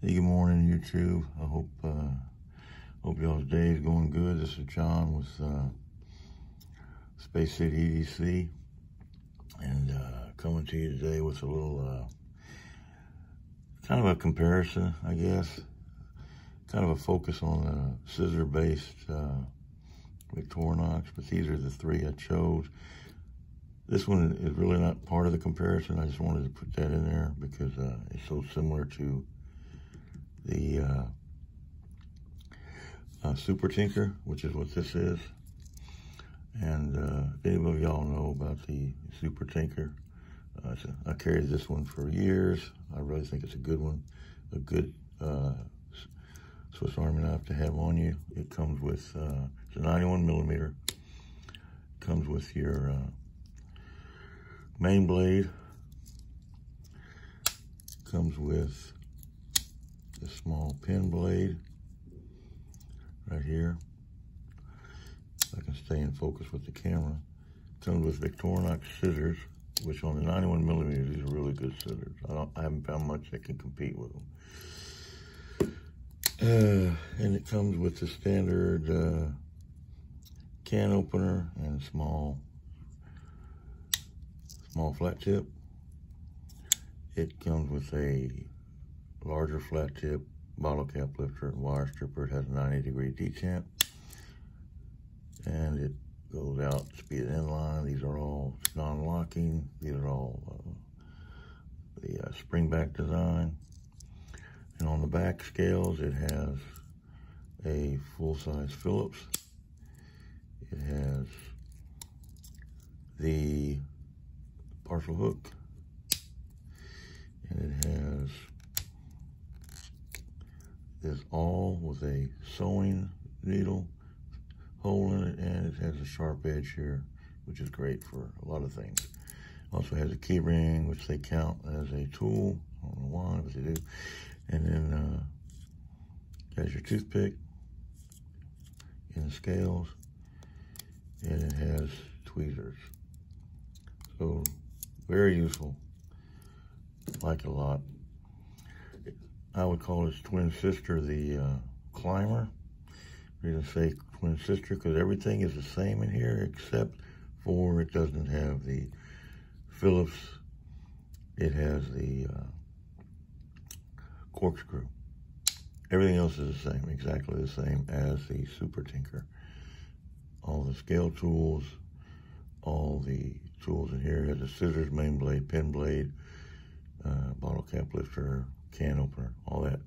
Hey, good morning, YouTube. I hope y'all's day is going good. This is John with Space City EDC, and coming to you today with a little kind of a comparison, I guess. Kind of a focus on scissor-based Victorinox, but these are the three I chose. This one is really not part of the comparison. I just wanted to put that in there because it's so similar to the Super Tinker, which is what this is. And if any of y'all know about the Super Tinker, I carried this one for years. I really think it's a good one, a good Swiss Army knife to have on you. It comes with, it's a 91 millimeter. Comes with your main blade. Comes with this small pin blade right here. I can stay in focus with the camera. Comes with Victorinox scissors, which on the 91 millimeters, these are really good scissors. I haven't found much that can compete with them. And it comes with the standard can opener and small flat tip. It comes with a larger flat tip bottle cap lifter and wire stripper. It has a 90-degree detent, and it goes out to be an inline. These are all non-locking. These are all the spring back design. And on the back scales, it has a full-size Phillips. It has the partial hook, and it has this awl with a sewing needle hole in it, and it has a sharp edge here, which is great for a lot of things. Also has a key ring, which they count as a tool. I don't know why, but they do. And then has your toothpick in the scales, and it has tweezers. So very useful. Like it a lot. I would call its twin sister the Climber. We're gonna say twin sister because everything is the same in here except for it doesn't have the Phillips. It has the corkscrew. Everything else is the same, exactly the same as the Super Tinker. All the scale tools, all the tools in here. It has a scissors, main blade, pin blade, bottle cap lifter, can opener, all that.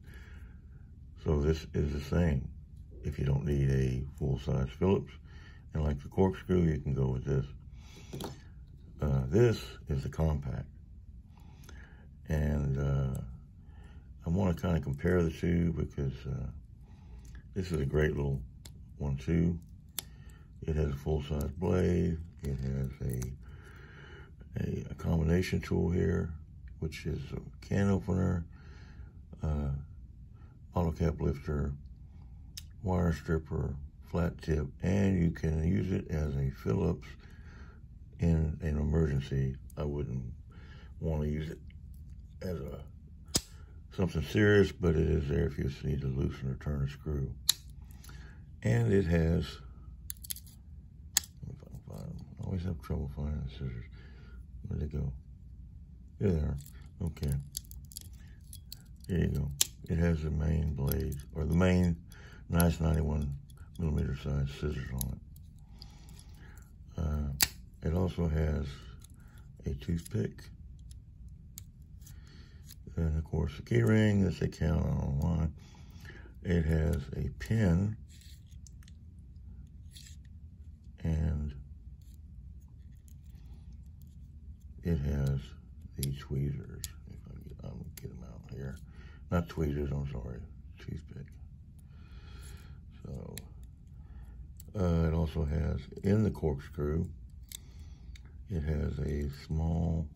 So this is the same. If you don't need a full-size Phillips, and like the corkscrew, you can go with this. This is the compact. And I want to kind of compare the two because this is a great little one too. It has a full-size blade. It has a combination tool here, which is a can opener, bottle cap lifter, wire stripper, flat tip, and you can use it as a Phillips in an emergency. I wouldn't want to use it as something serious, but it is there if you just need to loosen or turn a screw. And it has, if I can find them, I always have trouble finding the scissors. Where'd they go? There they are. Okay. There you go. It has the main blade, or the main nice 91 millimeter size scissors on it. It also has a toothpick. And of course the key ring that they count on online. It has a pin and it has the tweezers. If I can get them out here. Not tweezers, I'm sorry, toothpick. So, it also has, in the corkscrew, it has a small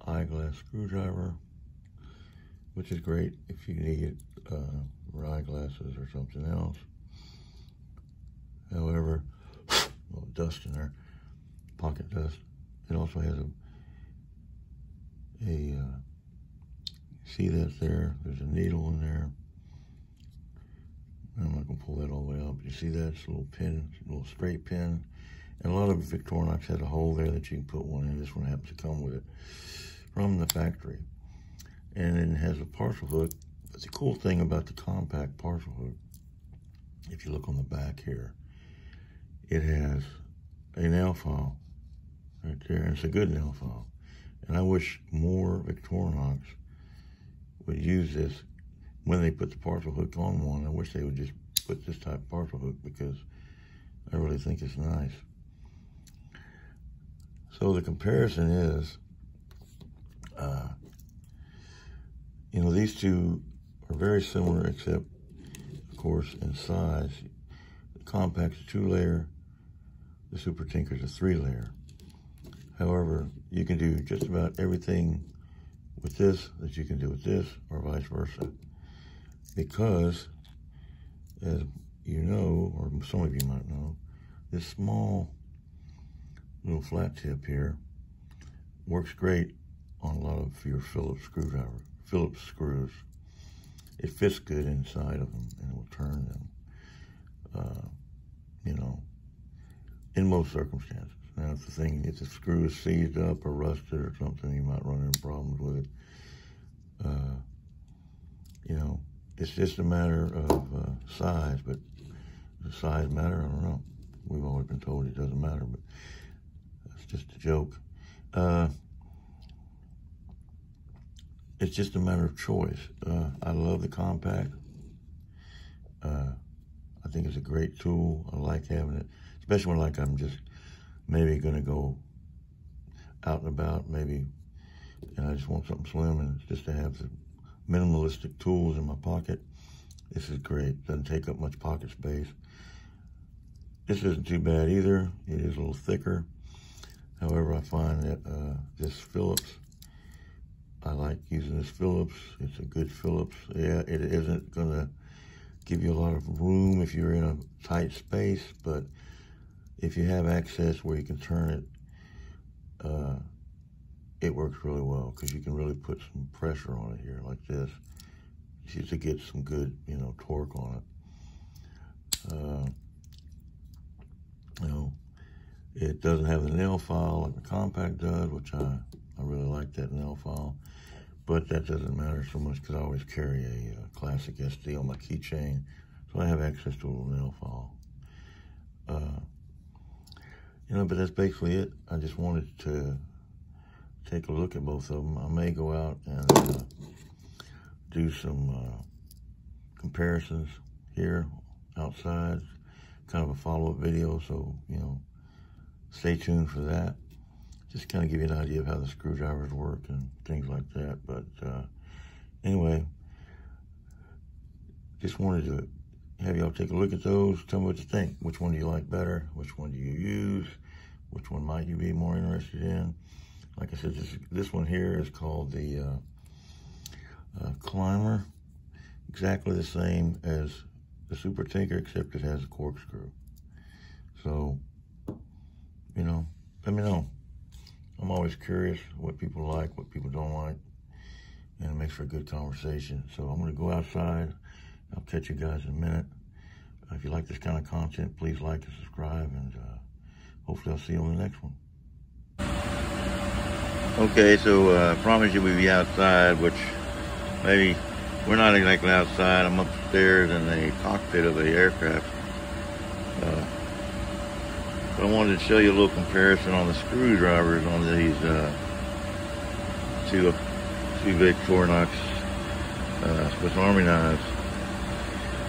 eyeglass screwdriver, which is great if you need it for eyeglasses or something else. However, a little dust in there, pocket dust. It also has a See that there? There's a needle in there. I'm not going to pull that all the way out, but you see that? It's a little pin, a little straight pin. And a lot of Victorinox has a hole there that you can put one in. This one happens to come with it from the factory. And it has a partial hook. But the cool thing about the compact partial hook, if you look on the back here, it has a nail file right there. And it's a good nail file. And I wish more Victorinox would use this when they put the partial hook on one. I wish they would just put this type of partial hook because I really think it's nice. So the comparison is, you know, these two are very similar except, of course, in size. The compact's a 2-layer, the Super Tinker's a 3-layer. However, you can do just about everything with this that you can do with this, or vice versa. Because, as you know, or some of you might know, this small little flat tip here works great on a lot of your Phillips screws. It fits good inside of them and it will turn them, you know, in most circumstances. Now, if the screw is seized up or rusted or something, you might run into problems with it. You know, it's just a matter of size, but does size matter? I don't know. We've always been told it doesn't matter, but that's just a joke. It's just a matter of choice. I love the compact. I think it's a great tool. I like having it, especially when like I'm just maybe gonna go out and about, maybe, and I just want something slim and just to have the minimalistic tools in my pocket. This is great. Doesn't take up much pocket space. This isn't too bad either. It is a little thicker. However, I find that this Phillips, I like using this Phillips. It's a good Phillips. Yeah, it isn't gonna give you a lot of room if you're in a tight space, but if you have access where you can turn it, it works really well because you can really put some pressure on it here like this just to get some good, you know, torque on it. You know, it doesn't have the nail file like the compact does, which I really like that nail file, but that doesn't matter so much because I always carry a classic SD on my keychain, so I have access to a little nail file. You know, but that's basically it. I just wanted to take a look at both of them. I may go out and do some comparisons here outside, kind of a follow-up video, so, you know, stay tuned for that. Just kind of give you an idea of how the screwdrivers work and things like that. But anyway, just wanted to have y'all take a look at those. Tell me what you think. Which one do you like better? Which one do you use? Which one might you be more interested in? Like I said, this one here is called the Climber. Exactly the same as the Super Tinker, except it has a corkscrew. So, you know, let me know. I'm always curious what people like, what people don't like, and it makes for a good conversation. So I'm going to go outside. I'll catch you guys in a minute. If you like this kind of content, please like and subscribe, and hopefully I'll see you on the next one. Okay, so I promise you we'll be outside, which maybe we're not exactly outside. I'm upstairs in the cockpit of the aircraft. But I wanted to show you a little comparison on the screwdrivers on these two Victorinox Swiss Army knives.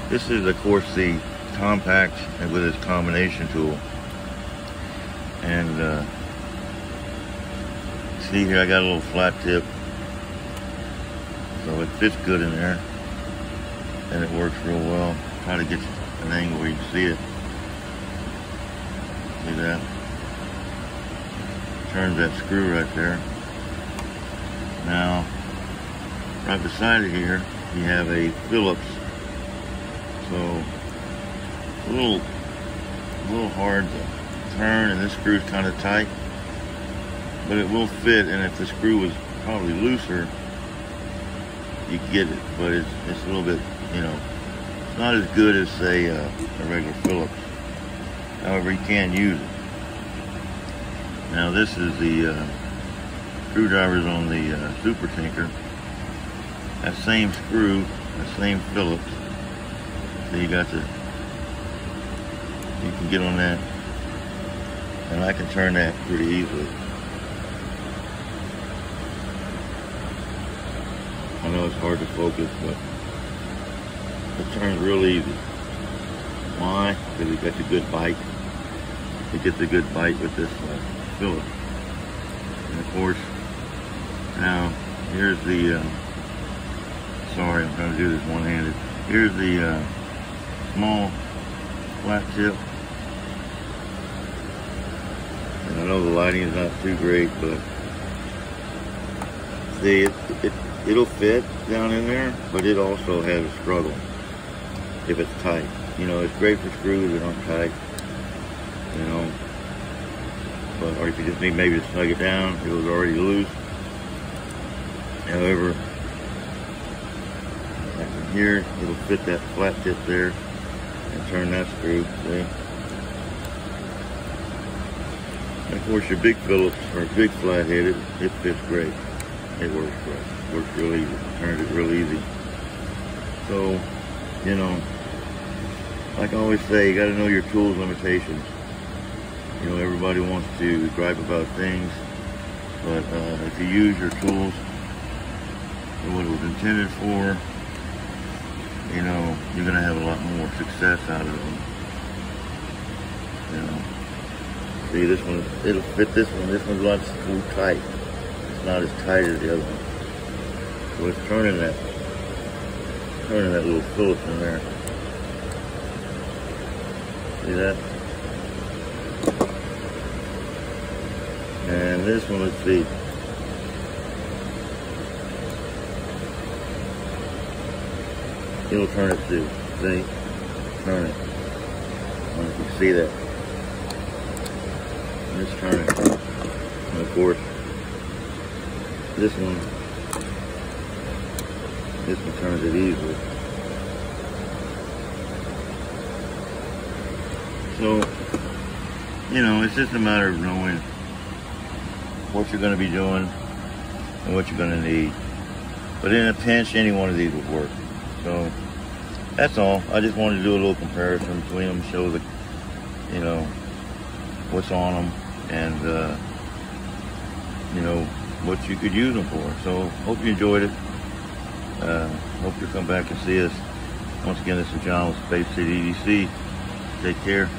This is, of course, the compact and with its combination tool. And see here, I got a little flat tip, so it fits good in there, and it works real well. Try to get an angle where you can see it. See that? Turns that screw right there. Now, right beside it here, you have a Phillips. So, a little hard to turn, and this screw's kind of tight, but it will fit. And if the screw was probably looser, you get it, but it's a little bit, you know, it's not as good as, say, a regular Phillips. However, you can use it. Now this is the screwdrivers on the Super Tinker. That same screw, that same Phillips. So you got you can get on that, and I can turn that pretty easily. I know it's hard to focus, but it turns real easy. Why? Because it got a good bite. It gets a good bite with this Phillips. And of course, now here's the, sorry, I'm trying to do this one-handed. Here's the small flat tip. And I know the lighting is not too great, but see, it'll fit down in there, but it also has a struggle if it's tight. You know, it's great for screws that aren't tight, you know, but, or if you just need maybe to snug it down, it was already loose. However, like from here, it'll fit that flat tip there and turn that screw, see? And of course, your big Phillips or big flathead, it fits great. It works great. Works real easy. Turns it real easy. So, you know, like I always say, you got to know your tools' limitations. You know, everybody wants to gripe about things, but if you use your tools for what it was intended for, you know, you're going to have a lot more success out of them. You know, see, this one, it'll fit this one. This one's a lot too tight. It's not as tight as the other one. So it's turning that little Phillips in there. See that? And this one, let's see. It'll turn it too. See? Turn it. I don't know if you can see that. Just turn it. And of course, this one turns it easily. So, you know, it's just a matter of knowing what you're going to be doing and what you're going to need. But in a pinch, any one of these would work. So, that's all. I just wanted to do a little comparison between them, show the, you know, what's on them, and, you know, what you could use them for. So, hope you enjoyed it. Hope you'll come back and see us. Once again, this is John with Space City EDC. Take care.